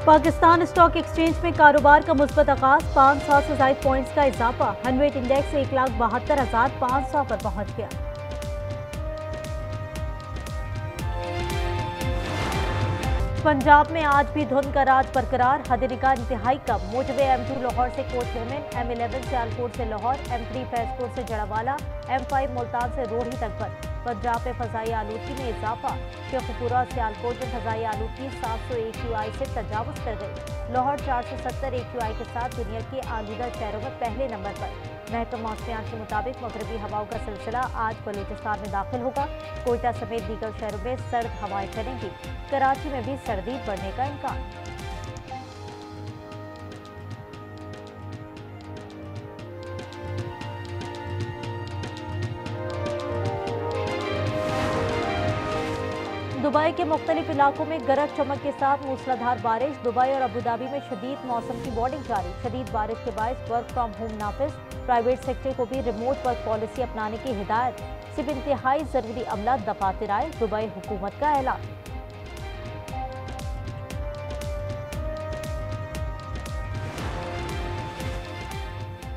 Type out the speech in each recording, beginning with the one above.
Pakistan stock exchange में कारोबार का मुस्बत आगाज, 500 से ज्यादा पॉइंट्स का इजाफा। हनवेट इंडेक्स 1,72,500 पर पहुंच गया। पंजाब में आज भी धुंध का राज बरकरार, हद-ए-निगाह इंतहाई कम। मोटरवे M2 लाहौर से कोट मोमिन, M11 सियालकोट से लाहौर, M3 फैजपुर से जड़ावाला, M5 मुल्तान से रोहड़ी तक बंद। पंजाब में फजाई आलूदगी में इजाफा, शेखपुरा और सियालकोट में फजाई आलूदगी 700 AQI से तजावुज कर गई। लाहौर 470 AQI के साथ दुनिया के आलूदा शहरों में पहले नंबर पर। महकमा मौसमियात के मुताबिक मगरबी हवाओं का सिलसिला आज बलूचिस्तान में दाखिल होगा। कोयटा समेत दीगर शहरों में सर्द हवाएं चलेंगी। कराची में भी सर्दी बढ़ने का इम्कान। दुबई के मुख्तलिफ इलाकों में गरज चमक के साथ मूसलाधार बारिश। दुबई और अबूधाबी में शदीद मौसम की वार्निंग जारी। शदीद बारिश के बायस वर्क फ्रॉम होम नाफिज। प्राइवेट सेक्टर को भी रिमोट वर्क पॉलिसी अपनाने की हिदायत। सिर्फ इंतहाई जरूरी अमला दफातर आए, दुबई हुकूमत का ऐलान।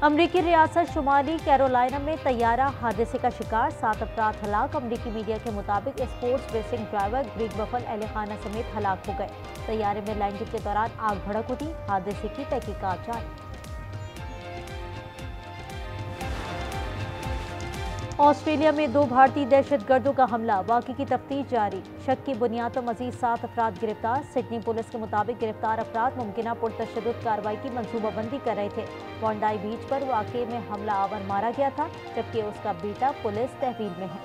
अमरीकी रियासत शुमाली कैरोलिना में तैयारा हादसे का शिकार, 7 अफराद हलाक। अमरीकी मीडिया के मुताबिक sports racing driver Greg baffle अहले खाना समेत हलाक हो गए। तैयारे में लैंडिंग के दौरान आग भड़क उठी। हादसे की तहकीकात जारी। ऑस्ट्रेलिया में 2 भारतीय दहशतगर्दों का हमला, वाक़ई की तफ्तीश जारी। शक की बुनियाद पर मजीद 7 अफराद गिरफ्तार। सिडनी पुलिस के मुताबिक गिरफ्तार अफराद मुमकिना पुरतशद्दुद कार्रवाई की मंसूबाबंदी कर रहे थे। बॉन्डाई बीच पर वाक़े में हमला आवर मारा गया था, जबकि उसका बेटा पुलिस तहवील में है।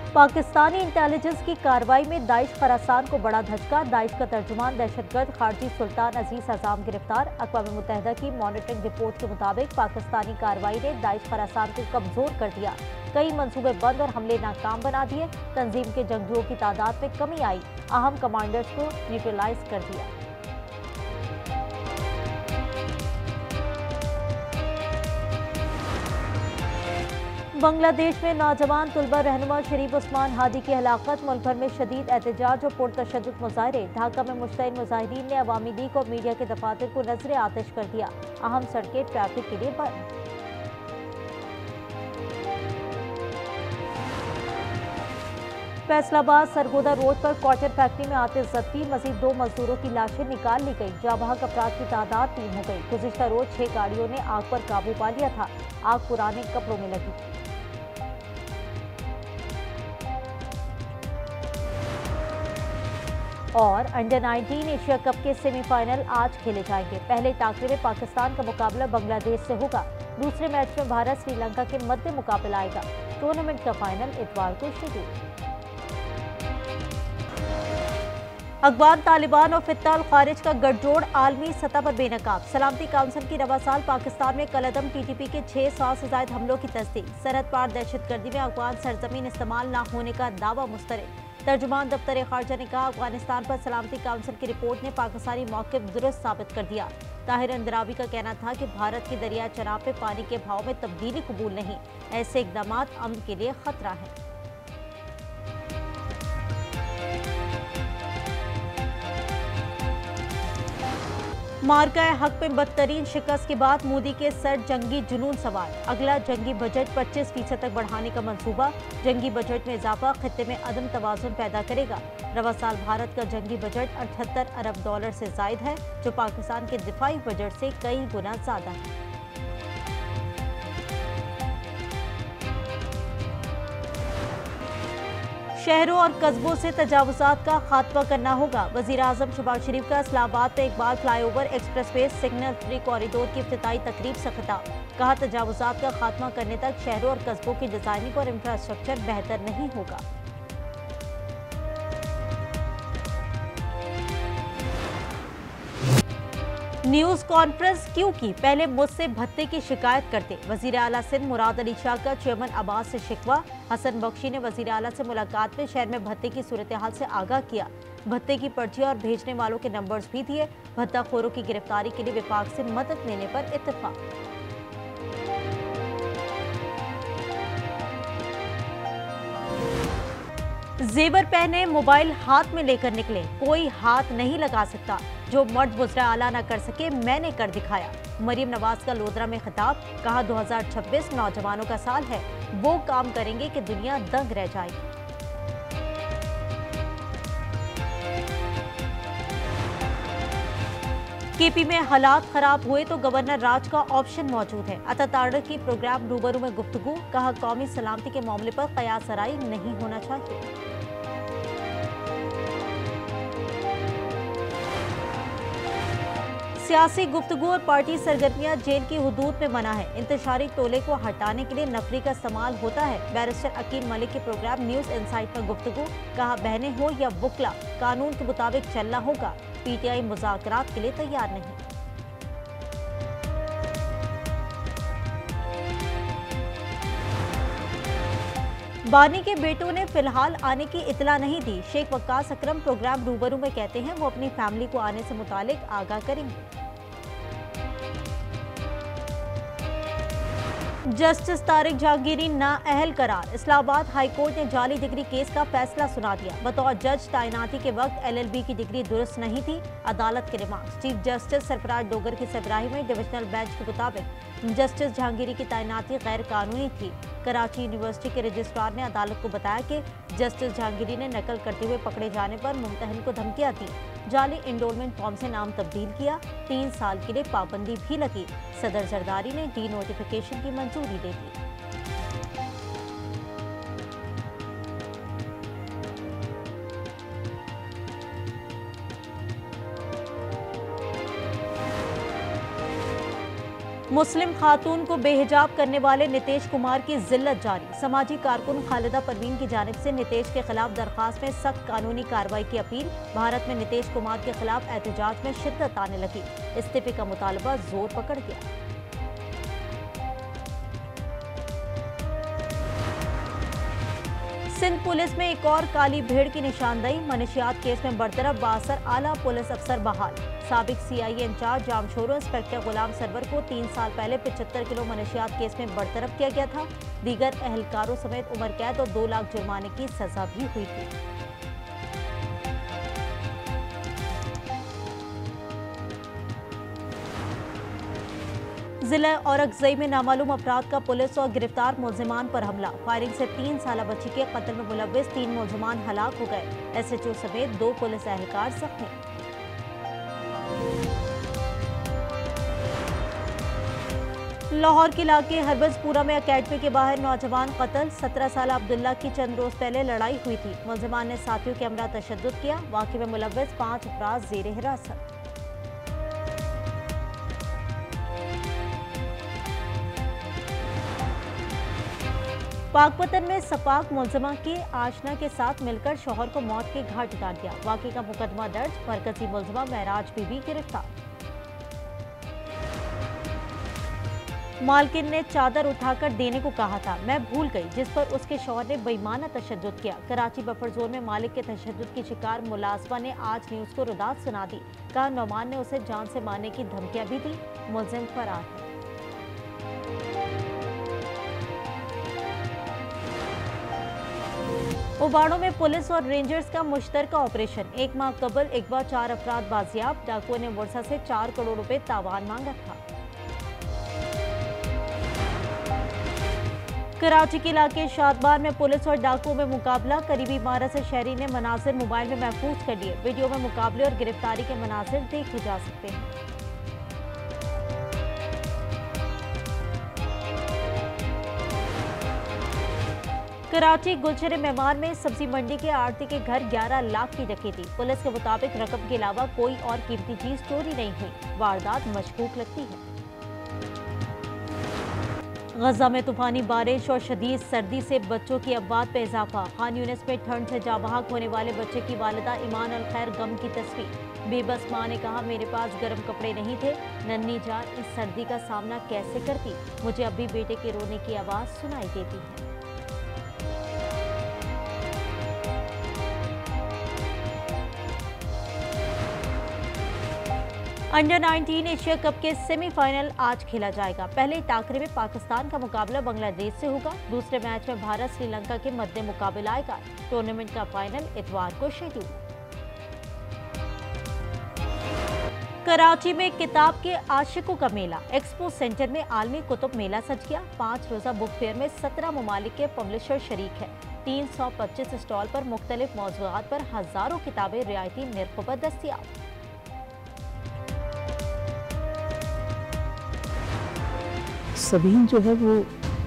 पाकिस्तानी इंटेलिजेंस की कार्रवाई में दाइश खरासान को बड़ा धचका। दाइश का तर्जुमान दहशतगर्द खारजी सुल्तान अजीज अजाम गिरफ्तार। अक़वाम मुत्तहिदा की मॉनिटरिंग रिपोर्ट के मुताबिक पाकिस्तानी कार्रवाई ने दाइश खरासान को कमजोर कर दिया। कई मंसूबे बंद और हमले नाकाम बना दिए। तंजीम के जंगजुओं की तादाद में कमी आई। अहम कमांडर्स को न्यूट्रलाइज कर दिया। बांग्लादेश में नौजवान तुलबा रहनुमा शरीफ उस्मान हादी की हलाकत। मुल्क भर में शदीद एहतजाज और पुरतशद्दुद मुजाहरे। ढाका में मुश्तइल मुजाहिरीन ने अवामी लीग और मीडिया के दफातर को नजर आतिश कर दिया। अहम सड़कें ट्रैफिक के लिए बंद। फैसलाबाद सरगोदा रोड पर कॉटन फैक्ट्री में आतिश जब्ती। मजीद 2 मजदूरों की लाशें निकाल ली गई। जाबहक अफराद की तादाद 3 हो गई। गुज़िश्ता रोज 6 गाड़ियों ने आग पर काबू पा लिया था। आग पुराने कपड़ों में लगी। और अंडर 19 एशिया कप के सेमीफाइनल आज खेले जाएंगे। पहले टाकरे में पाकिस्तान का मुकाबला बांग्लादेश से होगा। दूसरे मैच में भारत श्रीलंका के मध्य मुकाबला आएगा। टूर्नामेंट का फाइनल इतवार को शेड्यूल। अफगान तालिबान और फित्ता अल खारिज का गठजोड़ आलमी सतह पर बेनकाब। सलामती काउंसिल की रवा साल पाकिस्तान में कलअदम TTP के 600 से ज्यादा हमलों की तस्दीक। सरहद पार दहशतगर्दी में अफगान सरजमीन इस्तेमाल न होने का दावा मुस्तरद। तर्जुमान दफ्तर खारजा ने कहा, अफगानिस्तान पर सलामती काउंसिल की रिपोर्ट ने पाकिस्तानी मौक़िफ़ दुरुस्त साबित कर दिया। ताहिर अंदरावी का कहना था कि भारत की दरिया चनाब पे पानी के भाव में तब्दीली कबूल नहीं। ऐसे इक़दाम अमन के लिए खतरा है। मार्का हक में बदतरीन शिकस्त के बाद मोदी के सर जंगी जुनून सवार। अगला जंगी बजट 25% तक बढ़ाने का मंसूबा। जंगी बजट में इजाफा खित्ते में अदम तवाज़ुन पैदा करेगा। रवा साल भारत का जंगी बजट $78 अरब से जायद है, जो पाकिस्तान के दिफाई बजट से कई गुना ज्यादा है। शहरों और कस्बों से तजावुजात का खात्मा करना होगा। वज़ीर आज़म शहबाज शरीफ का इस्लामाबाद में Iqbal flyover expressway signal free corridor की इफ्तिताई तकरीब से खिताब। कहा, तजावुजात का खात्मा करने तक शहरों और कस्बों की डिजाइनिंग और इंफ्रास्ट्रक्चर बेहतर नहीं होगा। न्यूज कॉन्फ्रेंस क्यों की? पहले मुझसे भत्ते की शिकायत करते। वजीर आला सिंध मुराद अली शाह का चेयरमैन अब्बास से शिकवा। हसन बख्शी ने वजीर आला से मुलाकात में शहर में भत्ते की सूरत हाल से आगाह किया। भत्ते की पर्चियां और भेजने वालों के नंबर्स भी दिए। भत्ताखोरों की गिरफ्तारी के लिए विभाग से मदद लेने पर इत्तेफाक। जेवर पहने मोबाइल हाथ में लेकर निकले, कोई हाथ नहीं लगा सकता, जो मर्द बुजरा आला न कर सके मैंने कर दिखाया। मरीम नवाज का लोधरा में खिताब, कहा 2026 नौजवानों का साल है, वो काम करेंगे कि दुनिया दंग रह जाएगी। केपी में हालात खराब हुए तो गवर्नर राज का ऑप्शन मौजूद है। अताताड़ की प्रोग्राम रूबरू में गुफ्तगू, कहा कौमी सलामती के मामले पर कयास आराई नहीं होना चाहिए। सियासी गुफ्तगू और पार्टी सरगर्मियां जेल की हुदूद में मना है। इंतशारी टोले को हटाने के लिए नफरी का इस्तेमाल होता है। बैरिस्टर अकील मलिक के प्रोग्राम न्यूज इनसाइट में गुफ्तगू, कहा बहनें हो या वुकला, कानून के मुताबिक चलना होगा। पीटीआई मुज़ाकरात के लिए तैयार नहीं। बानी के बेटों ने फिलहाल आने की इतला नहीं दी। शेख वक्कास अकरम प्रोग्राम रूबरू में कहते हैं वो अपनी फैमिली को आने से मुतालिक आगाह करेंगे। जस्टिस तारिक जहांगीरी नाअहल करार, इस्लामाबाद हाई कोर्ट ने जाली डिग्री केस का फैसला सुना दिया। बतौर जज तैनाती के वक्त LLB की डिग्री दुरुस्त नहीं थी, अदालत के remarks. Chief justice Sarfaraz Dogar की सरबराही में डिविजनल बेंच के मुताबिक जस्टिस जहांगीरी की तैनाती गैर कानूनी थी। कराची यूनिवर्सिटी के रजिस्ट्रार ने अदालत को बताया कि जस्टिस जहांगीरी ने नकल करते हुए पकड़े जाने पर मुम्तहन को धमकियां दी, जाली इंडोलमेंट फॉर्म से नाम तब्दील किया, 3 साल के लिए पाबंदी भी लगी। सदर जरदारी ने डी नोटिफिकेशन की मंजूरी दे दी। मुस्लिम खातून को बेहिजाब करने वाले नीतीश कुमार की जिल्लत जारी। समाजी कारकुन खालिदा परवीन की जानिब से नीतीश के खिलाफ दरखास्त में सख्त कानूनी कार्रवाई की अपील। भारत में नीतीश कुमार के खिलाफ एहतजाज में शिद्दत आने लगी। इस्तीफे का मुतालबा जोर पकड़ गया। सिंध पुलिस में एक और काली भेड़ की निशानदेही। मनशियात केस में बरतरफ 62 आला पुलिस अफसर बहाल। साबिक CIA इंचार्ज जामशोरो इंस्पेक्टर गुलाम सरवर को 3 साल पहले 75 किलो मनशियात केस में बरतरफ किया गया था। दीगर एहलकारों समेत उम्र कैद और 2 लाख जुर्माने की सजा भी हुई थी। जिला औरंगजेब में नामालूम अफराद का पुलिस और गिरफ्तार मुलजिमान पर हमला। फायरिंग से 3 साला बच्ची के कत्ल में मुलव्विस 3 मुलजिमान हलाक हो गए। SHO समेत 2 पुलिस एहलकार जख्मी। लाहौर के इलाके हरबजपुरा में अकेडमी के बाहर नौजवान कत्ल। 17 साल अब्दुल्ला की चंद रोज पहले लड़ाई हुई थी। मुलजिमान ने साथियों के हमरा तशद्दुद किया। वाक़े में मुलव्विस 5 अफराद ज़ेर हिरासत। पाकपतन में सपाक मुलजिमा के आशना के साथ मिलकर शौहर को मौत के घाट उतार दिया। वाक़े का मुकदमा दर्ज। मरकजी मुलजिमा महराज बीबी गिरफ्तार। मालकिन ने चादर उठाकर देने को कहा था, मैं भूल गई, जिस पर उसके शौहर ने बेईमाना तशद्दुद किया। कराची बफर जोन में मालिक के तशद्दुद की शिकार मुलाजमा ने आज न्यूज़ को रुदात सुना दी। कहा नौमान ने उसे जान से मारने की धमकियां भी दी। मुलजिम फरार है। उबाड़ों में पुलिस और रेंजर्स का मुश्तरका ऑपरेशन। 1 माह कबल अगवा 4 अफराद बाजियाब। डाकुओं ने वर्षा से 4 करोड़ रुपए तावान मांगा था। कराची के इलाके शादबार में पुलिस और डाकुओं में मुकाबला। करीबी इमारत से शहरी ने मनाजिर मोबाइल में महफूज कर लिए। वीडियो में मुकाबले और गिरफ्तारी के मनाजिर देखे जा सकते हैं। कराची गुलशन मेहमान में सब्जी मंडी के आड़ती के घर 11 लाख की डकैती। पुलिस के मुताबिक रकम के अलावा कोई और कीमती चीज चोरी नहीं हुई। वारदात मशकूक लगती है। गजा में तूफानी बारिश और शदीद सर्दी से बच्चों की अफवात में इजाफा। खान यूनिस में ठंड से जाबहक होने वाले बच्चे की वालिदा ईमान अल खैर गम की तस्वीर। बेबस माँ ने कहा, मेरे पास गर्म कपड़े नहीं थे, नन्ही जान इस सर्दी का सामना कैसे करती, मुझे अब भी बेटे के रोने की आवाज़ सुनाई देती है। अंडर 19 एशिया कप के सेमीफाइनल आज खेला जाएगा। पहले टाकरे में पाकिस्तान का मुकाबला बांग्लादेश से होगा। दूसरे मैच में भारत श्रीलंका के मध्य मुकाबला आएगा। टूर्नामेंट का फाइनल इतवार को शेड्यूल। कराची में किताब के आशिकों का मेला। एक्सपो सेंटर में आलमी कुतुब मेला सज गया। 5 रोजा बुक फेयर में 17 ममालिक के पब्लिशर शरीक है। 325 स्टॉल पर मुख्तलिफ मौज़ूआत पर हजारों किताबें रियायती निर्खों पर दस्तियाब। सबीन जो है वो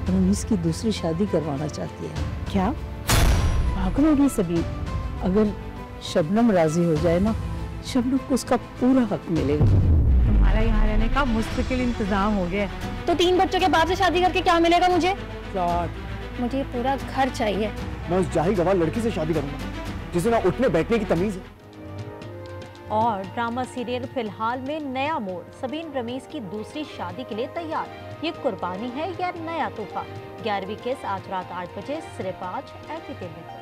रमीज की दूसरी शादी करवाना चाहती है। क्या पागल होगी सबीन? अगर शबनम राजी हो जाए ना, शबनम को उसका पूरा हक मिलेगा। तुम्हारा यहाँ रहने का मुस्तकिल इंतजाम हो गया। तो 3 बच्चों के बाद से शादी करके क्या मिलेगा मुझे? फ्लैट। मुझे पूरा घर चाहिए। मैं उस जाहिल गवार लड़की से शादी करूंगा जिसे ना उठने बैठने की तमीज है। और ड्रामा सीरियल फिलहाल में नया मोड़। सबीन रमीज की दूसरी शादी के लिए तैयार। ये कुर्बानी है या नया तोहफा? 11वीं केस आज रात 8 बजे सिर्फ आज एंटरटेनमेंट।